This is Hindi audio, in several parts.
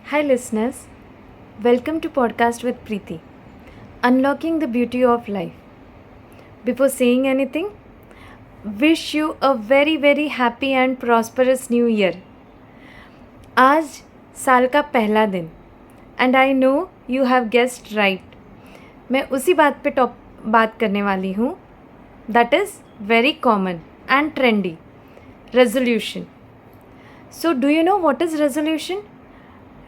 Hi, listeners. Welcome to Podcast with Preeti, Unlocking the Beauty of Life. Before saying anything, wish you a very happy and prosperous new year. आज साल का पहला दिन and I know you have guessed right. मैं उसी बात पे बात करने वाली हूँ that is very common and trendy, resolution. So do you know what is resolution?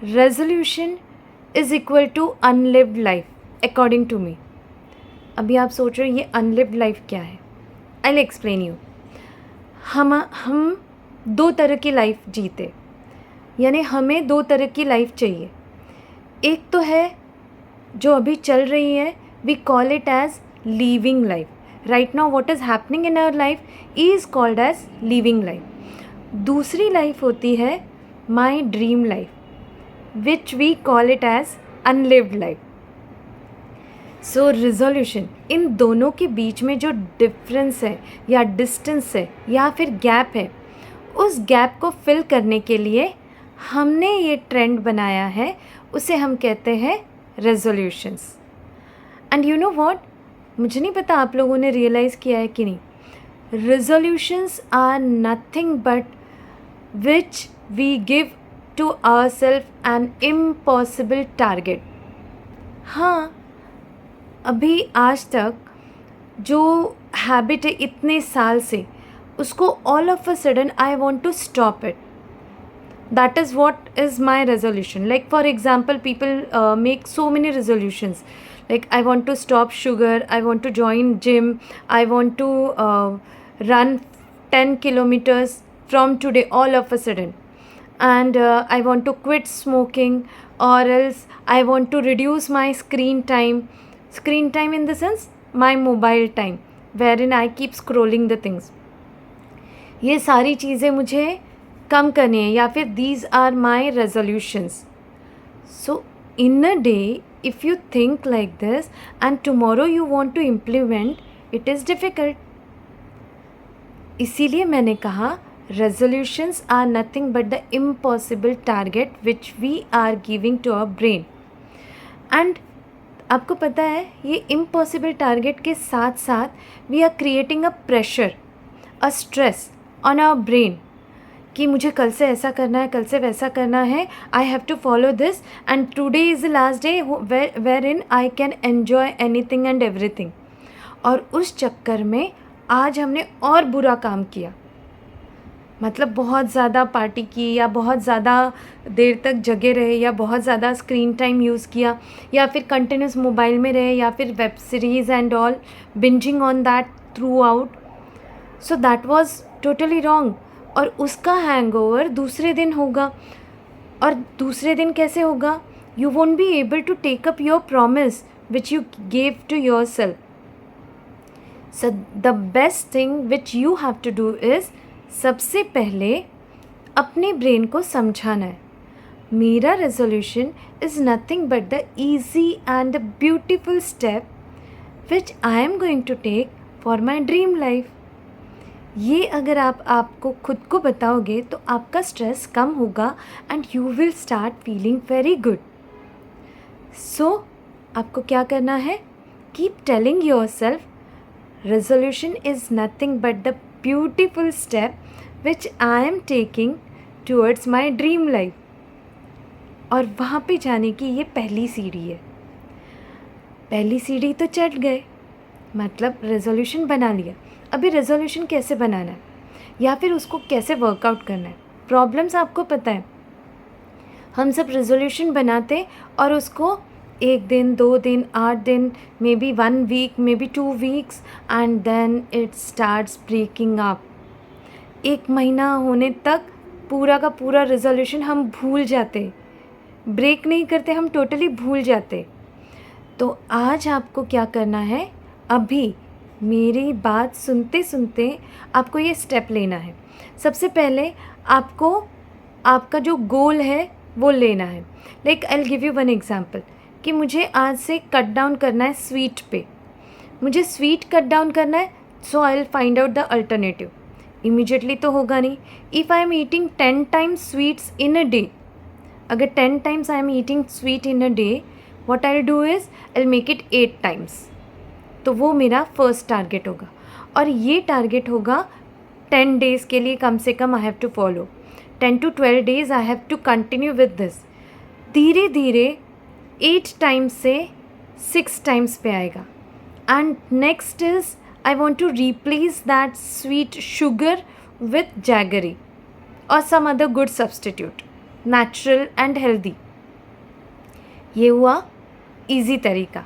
Resolution is equal to unlived life according to me. अभी आप सोच रहे हो ये अनलिव्ड लाइफ क्या है? I will explain you. हम दो तरह की लाइफ जीते, यानी हमें दो तरह की लाइफ चाहिए. एक तो है जो अभी चल रही है, we call it as living life. Right now what is happening in our life is called as living life. दूसरी लाइफ होती है my dream life, which we call it as unlived life. So resolution, इन दोनों के बीच में जो डिफरेंस है या डिस्टेंस है या फिर गैप है, उस गैप को फिल करने के लिए हमने ये ट्रेंड बनाया है, उसे हम कहते हैं resolutions. And you know what, मुझे नहीं पता आप लोगों ने रियलाइज़ किया है कि नहीं, resolutions are nothing but which we give to ourselves an impossible target. हाँ, अभी आज तक जो हैबिट है इतने साल से, उसको all of a sudden I want to stop it. That is what is my resolution. Like for example, people make so many resolutions like I want to stop sugar, I want to join gym, I want to run 10 kilometers from today all of a sudden, and I want to quit smoking, or else I want to reduce my screen time in the sense my mobile time wherein I keep scrolling the things. ये सारी चीज़ें मुझे कम करनी है, या फिर these are my resolutions. So in a day, if you think like this and tomorrow you want to implement, it is difficult. इसीलिए मैंने कहा resolutions are nothing but the impossible target which we are giving to our brain. And आपको पता है ये impossible target के साथ साथ we are creating a pressure, a stress on our brain कि मुझे कल से ऐसा करना है, कल से वैसा करना है, I have to follow this, and today is the last day where in I can enjoy anything and everything. और उस चक्कर में आज हमने और बुरा काम किया, मतलब बहुत ज़्यादा पार्टी की, या बहुत ज़्यादा देर तक जगे रहे, या बहुत ज़्यादा स्क्रीन टाइम यूज़ किया, या फिर कंटिन्यूस मोबाइल में रहे, या फिर web series and all bingeing on that through out. So that was totally wrong. और उसका हैंगओवर दूसरे दिन होगा. और दूसरे दिन कैसे होगा? You won't be able to take up your promise which you gave to yourself. So the best thing which you have to do is, सबसे पहले अपने ब्रेन को समझाना है मेरा resolution is nothing but the easy and beautiful step which I am going to take for my dream life. ये अगर आप आपको खुद को बताओगे तो आपका स्ट्रेस कम होगा and you will start feeling very good. So आपको क्या करना है? Keep telling yourself resolution is nothing but the beautiful step which I am taking towards my dream life. और वहाँ पे जाने की ये पहली सीढ़ी है. पहली सीढ़ी तो चढ़ गए, मतलब रेजोल्यूशन बना लिया. अभी रेजोल्यूशन कैसे बनाना है या फिर उसको कैसे वर्कआउट करना है? प्रॉब्लम्स आपको पता है, हम सब रेजोल्यूशन बनाते और उसको 1 दिन, 2 दिन, 8 दिन, maybe 1 week, maybe 2 weeks, and then it starts breaking up. 1 महीना होने तक पूरा का पूरा रेजोल्यूशन हम भूल जाते, ब्रेक नहीं करते, हम टोटली भूल जाते. तो आज आपको क्या करना है? अभी मेरी बात सुनते सुनते आपको ये स्टेप लेना है. सबसे पहले आपको आपका जो गोल है वो लेना है. Like I will give you one example कि मुझे आज से कट डाउन करना है स्वीट पे. मुझे स्वीट कट डाउन करना है, so I will find out the alternative. Immediately तो होगा नहीं. If I am eating 10 times sweets in a day, अगर 10 times I am eating sweet in a day, what I do is I make it 8 times. तो वो मेरा फर्स्ट टारगेट होगा, और ये टारगेट होगा 10 days के लिए कम से कम. I have to follow 10 to 12 days. I have to continue with this. धीरे धीरे 8 times से 6 times पे आएगा. And next is I want to replace that sweet sugar with jaggery or some other good substitute, natural and healthy. ये हुआ easy तरीका.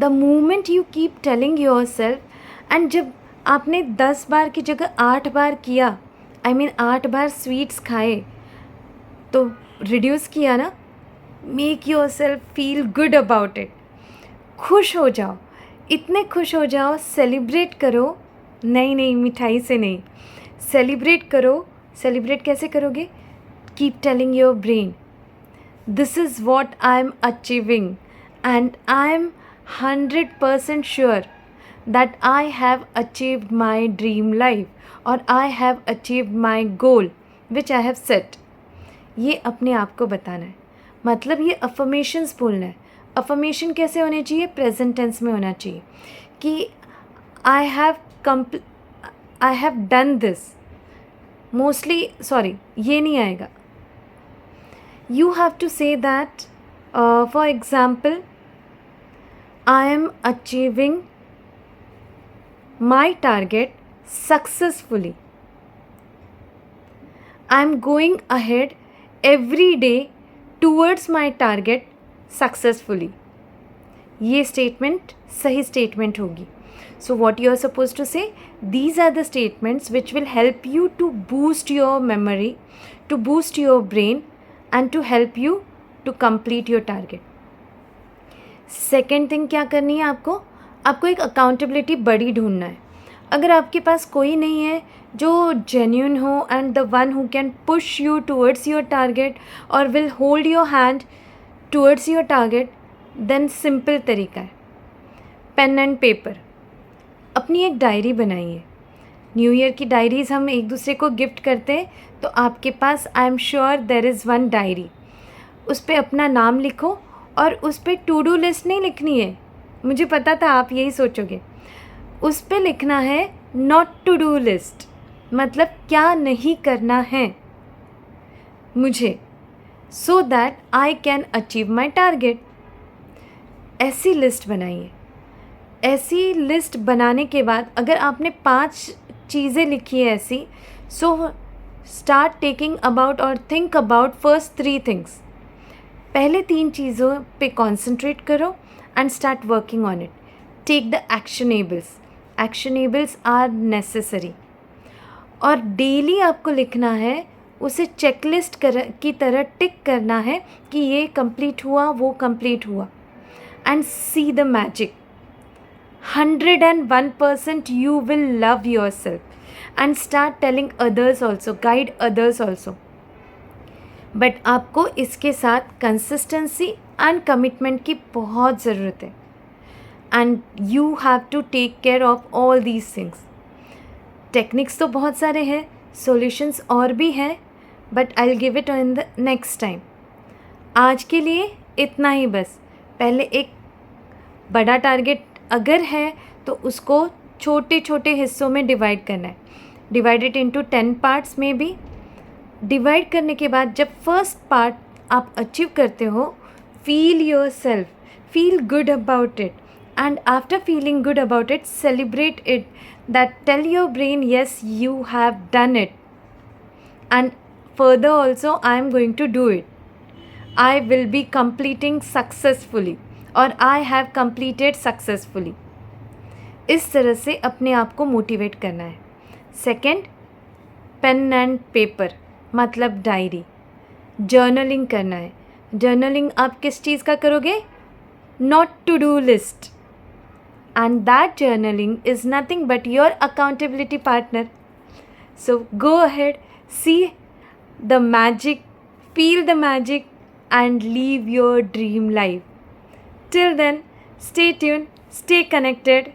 The moment you keep telling yourself, and जब आपने 10 बार की जगह 8 बार किया, I mean 8 बार स्वीट्स खाए, तो रिड्यूस किया ना, make yourself feel good about it. खुश हो जाओ, इतने खुश हो जाओ, सेलिब्रेट करो. नहीं, मिठाई से नहीं, सेलिब्रेट करो. सेलिब्रेट कैसे करोगे? Keep telling your brain, this is what I am achieving, and I am 100% sure that I have achieved my dream life, और I have achieved my goal which I have set. ये अपने आप को बताना है. मतलब ये अफर्मेशंस बोलना है. अफर्मेशन कैसे होने चाहिए? प्रेजेंट टेंस में होना चाहिए कि I have done this. Mostly ये नहीं आएगा. You have to say that, for example, I am achieving my target successfully. I am going ahead every day towards my target successfully. ये स्टेटमेंट सही स्टेटमेंट होगी. So what you are supposed to say? These are the statements which will help you to boost your memory, to boost your brain, and to help you to complete your target. Second thing क्या करनी है आपको? आपको एक accountability buddy ढूंढना है. अगर आपके पास कोई नहीं है जो genuine हो and the one who can push you towards your target or will hold your hand towards your target, then simple तरीका है, pen and paper. अपनी एक डायरी बनाइए. न्यू ईयर की डायरीज़ हम एक दूसरे को गिफ्ट करते हैं, तो आपके पास I am sure there is one diary. उस पर अपना नाम लिखो, और उस पर टू डू लिस्ट नहीं लिखनी है. मुझे पता था आप यही सोचोगे. उस पर लिखना है नॉट टू डू लिस्ट, मतलब क्या नहीं करना है मुझे, so that I can achieve my target. ऐसी लिस्ट बनाइए. ऐसी लिस्ट बनाने के बाद अगर आपने 5 चीज़ें लिखी है ऐसी, सो स्टार्ट टेकिंग अबाउट और थिंक अबाउट फर्स्ट 3 थिंग्स. पहले 3 चीज़ों पे कॉन्सेंट्रेट करो and start working on it. Take the actionables. Actionables are necessary, और डेली आपको लिखना है, उसे चेकलिस्ट की तरह टिक करना है कि ये कंप्लीट हुआ, वो कंप्लीट हुआ. And C the magic. 101% you will love yourself and start telling others also, guide others also. But आपको इसके साथ consistency and commitment की बहुत ज़रूरत है, and you have to take care of all these things. Techniques तो बहुत सारे हैं, solutions और भी हैं, but I'll give it in the next time. आज के लिए इतना ही बस. पहले एक बड़ा टारगेट अगर है तो उसको छोटे छोटे हिस्सों में डिवाइड करना है. डिवाइडेड इनटू 10 पार्ट्स में भी. डिवाइड करने के बाद जब फर्स्ट पार्ट आप अचीव करते हो, feel yourself, feel good about it, and after feeling good about it, celebrate it, that tell your brain yes you have done it, and further also I am going to do it. I will be completing successfully, और आई हैव कंप्लीटेड सक्सेसफुली. इस तरह से अपने आप को मोटिवेट करना है. सेकंड, पेन एंड पेपर, मतलब डायरी. जर्नलिंग करना है. जर्नलिंग आप किस चीज़ का करोगे? Not to do list. And that journaling is nothing but your accountability partner. So go ahead, see the magic, feel the magic, and live your dream life. Till then, stay tuned, stay connected.